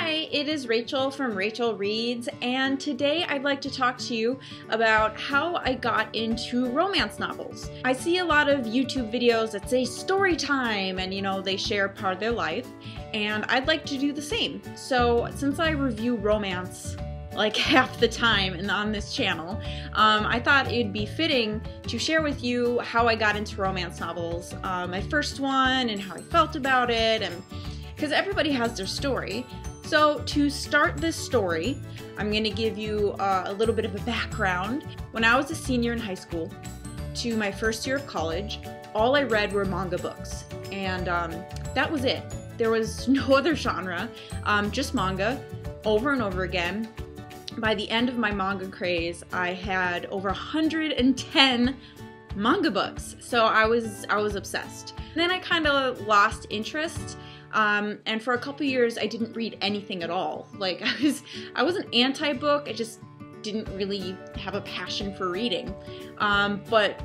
Hi, it is Rachel from Rachel Reads, and today I'd like to talk to you about how I got into romance novels. I see a lot of YouTube videos that say story time and they share part of their life, and I'd like to do the same. So since I review romance like half the time and on this channel, I thought it'd be fitting to share with you how I got into romance novels, my first one and how I felt about it, and because everybody has their story. So to start this story, I'm going to give you a little bit of a background. When I was a senior in high school to my first year of college, all I read were manga books, and that was it. There was no other genre, just manga over and over again. By the end of my manga craze, I had over 110 manga books, so I was obsessed. Then I kind of lost interest. And for a couple years I didn't read anything at all. Like I wasn't anti-book, I just didn't really have a passion for reading. But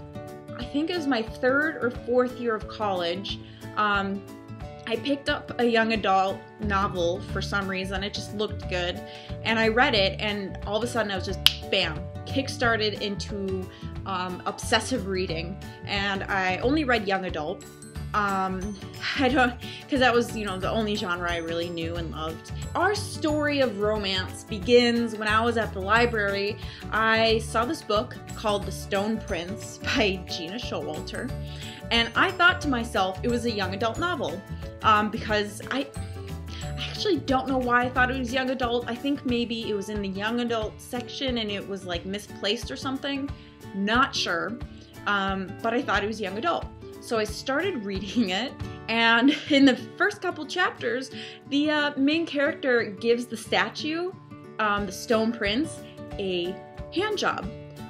I think it was my third or fourth year of college, I picked up a young adult novel for some reason. It just looked good, and I read it, and all of a sudden I was just, bam, kick-started into obsessive reading. And I only read young adult. Because that was, the only genre I really knew and loved. Our story of romance begins when I was at the library. I saw this book called The Stone Prince by Gina Showalter, and I thought to myself it was a young adult novel, because I actually don't know why I thought it was young adult. I think maybe it was in the young adult section and it was like misplaced or something. Not sure, but I thought it was young adult. So I started reading it, and in the first couple chapters, the main character gives the statue, the Stone Prince, a hand job.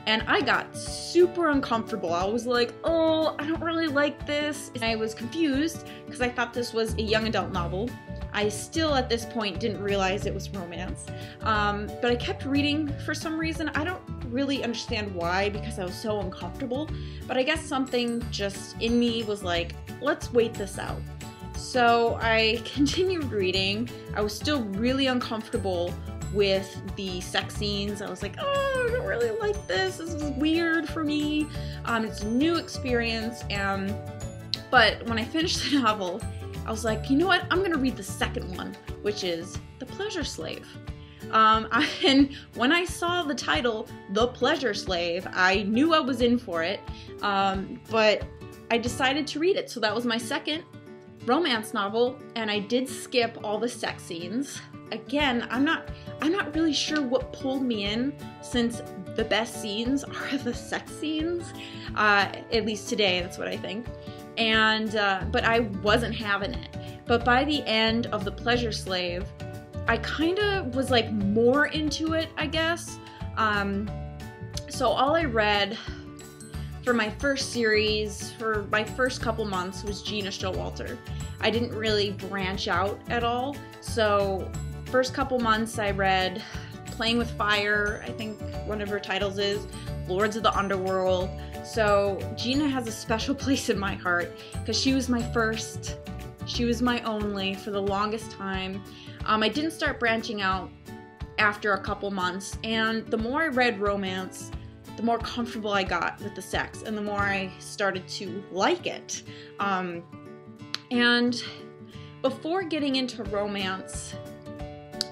And I got super uncomfortable. I was like, oh, I don't really like this. And I was confused because I thought this was a young adult novel. I still, at this point, didn't realize it was romance. But I kept reading for some reason. I don't really understand why, because I was so uncomfortable. But I guess something just in me was like, let's wait this out. So I continued reading. I was still really uncomfortable with the sex scenes. I was like, oh, I don't really like this. This is weird for me. It's a new experience. But when I finished the novel, I was like, you know what? I'm gonna read the second one, which is The Pleasure Slave. And when I saw the title, The Pleasure Slave, I knew I was in for it, but I decided to read it. So that was my second romance novel, and I did skip all the sex scenes. Again, I'm not really sure what pulled me in, since the best scenes are the sex scenes, at least today, that's what I think. And but I wasn't having it. But by the end of The Pleasure Slave, I kind of was like more into it, I guess. So all I read for my first series, for my first couple months, was Gina Showalter. I didn't really branch out at all. So first couple months I read Playing with Fire, I think one of her titles is, Lords of the Underworld. So Gina has a special place in my heart because she was my first, she was my only for the longest time. I didn't start branching out after a couple months, and the more I read romance, the more comfortable I got with the sex, and the more I started to like it. And before getting into romance,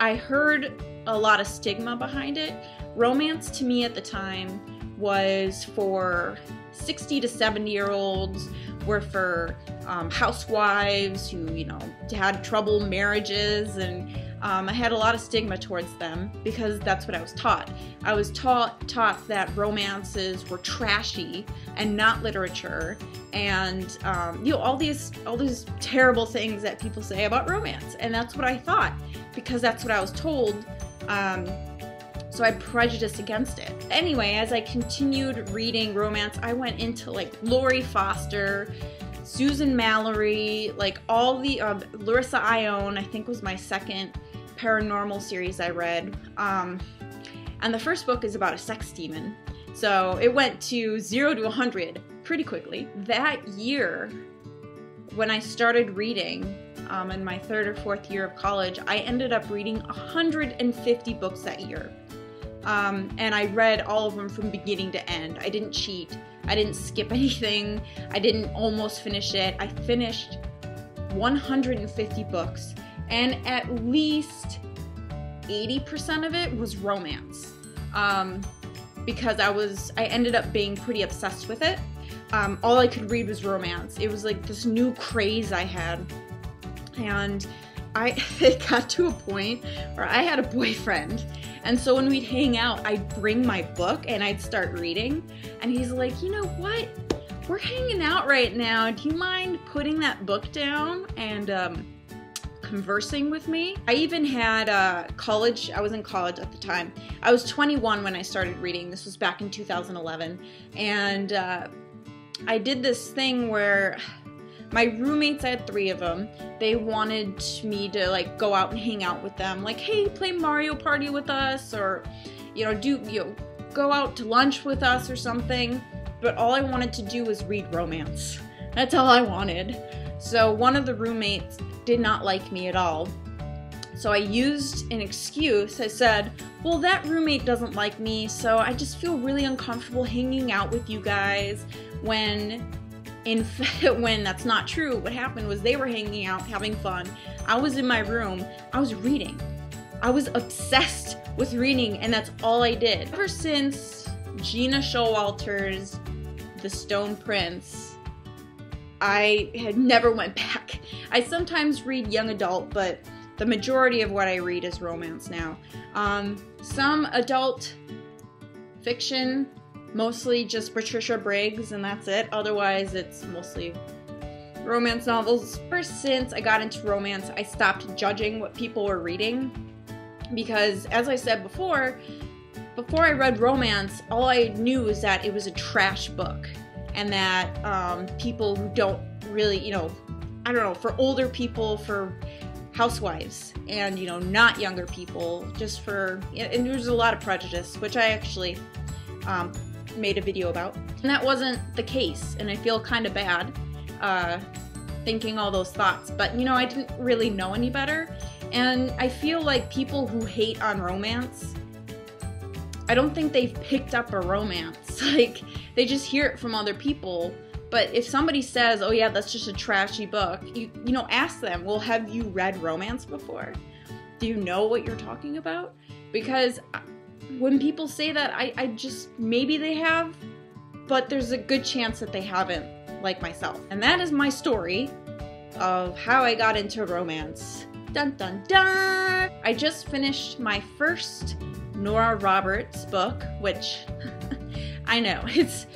I heard a lot of stigma behind it. Romance to me at the time was for 60 to 70-year-olds, were for housewives who, had troubled marriages, and I had a lot of stigma towards them because that's what I was taught. I was taught that romances were trashy and not literature, and all these terrible things that people say about romance, and that's what I thought because that's what I was told. So I prejudiced against it. Anyway, as I continued reading romance, I went into like Lori Foster, Susan Mallory, like all the Larissa Ione, I think was my second paranormal series I read. And the first book is about a sex demon. So it went to 0 to 100 pretty quickly. That year, when I started reading, in my 3rd or 4th year of college, I ended up reading 150 books that year. And I read all of them from beginning to end. I didn't cheat. I didn't skip anything. I didn't almost finish it. I finished 150 books, and at least 80% of it was romance. Because I ended up being pretty obsessed with it. All I could read was romance. It was like this new craze I had. And it got to a point where I had a boyfriend. And so when we'd hang out, I'd bring my book and I'd start reading. And he's like, you know what? We're hanging out right now. Do you mind putting that book down and conversing with me? I even had college. I was in college at the time. I was 21 when I started reading. This was back in 2011. And I did this thing where my roommates, I had 3 of them, they wanted me to like go out and hang out with them, like, hey, play Mario Party with us, or go out to lunch with us or something. But all I wanted to do was read romance. That's all I wanted. So one of the roommates did not like me at all. So I used an excuse. I said, well, that roommate doesn't like me, so I just feel really uncomfortable hanging out with you guys. When in fact, when that's not true, what happened was they were hanging out, having fun. I was in my room, I was reading. I was obsessed with reading, and that's all I did. Ever since Gina Showalter's The Stone Prince, I had never went back. I sometimes read young adult, but the majority of what I read is romance now. Some adult fiction, mostly just Patricia Briggs, and that's it. Otherwise, it's mostly romance novels. Ever since I got into romance, I stopped judging what people were reading, because as I said before I read romance, all I knew was that it was a trash book, and that people who don't really, I don't know, for older people, for housewives, and not younger people, just for, and there's a lot of prejudice, which I actually made a video about, and that wasn't the case, and I feel kind of bad thinking all those thoughts, but I didn't really know any better. And I feel like people who hate on romance, I don't think they've picked up a romance. Like, they just hear it from other people. But if somebody says, oh yeah, that's just a trashy book, you ask them, well, have you read romance before? Do you know what you're talking about? Because when people say that, I just, maybe they have, but there's a good chance that they haven't, like myself. And that is my story of how I got into romance. Dun dun dun! I just finished my first Nora Roberts book, which I know, it's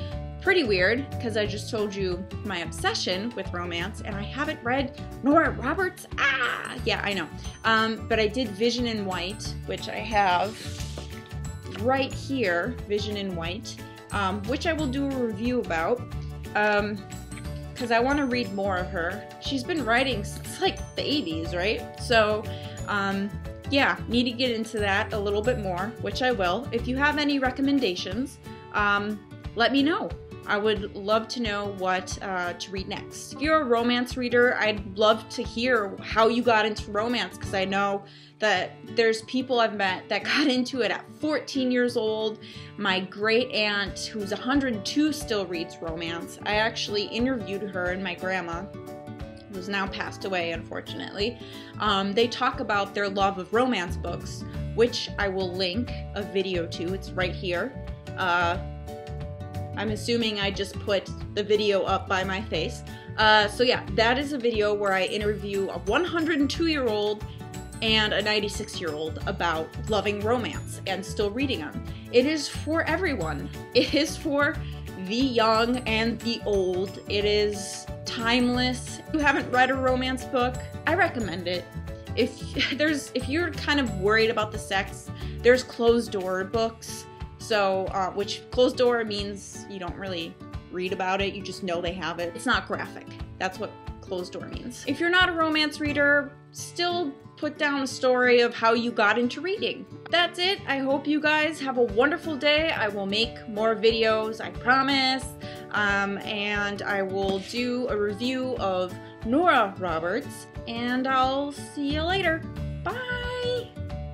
pretty weird because I just told you my obsession with romance and I haven't read Nora Roberts. Yeah, I know. But I did Vision in White, which I have right here, Vision in White, which I will do a review about. Because I want to read more of her. She's been writing since like the 80s, right? So, yeah, need to get into that a little bit more, which I will. If you have any recommendations, let me know. I would love to know what to read next. If you're a romance reader, I'd love to hear how you got into romance, because I know that there's people I've met that got into it at 14 years old. My great aunt, who's 102, still reads romance. I actually interviewed her and my grandma, who's now passed away, unfortunately. They talk about their love of romance books, which I will link a video to. It's right here. I'm assuming I just put the video up by my face. So yeah, that is a video where I interview a 102-year-old and a 96-year-old about loving romance and still reading them. It is for everyone. It is for the young and the old. It is timeless. If you haven't read a romance book, I recommend it. If you're kind of worried about the sex, there's closed door books. So, which closed door means you don't really read about it, you just know they have it. It's not graphic. That's what closed door means. If you're not a romance reader, still put down a story of how you got into reading. That's it. I hope you guys have a wonderful day. I will make more videos, I promise. And I will do a review of Nora Roberts and I'll see you later. Bye!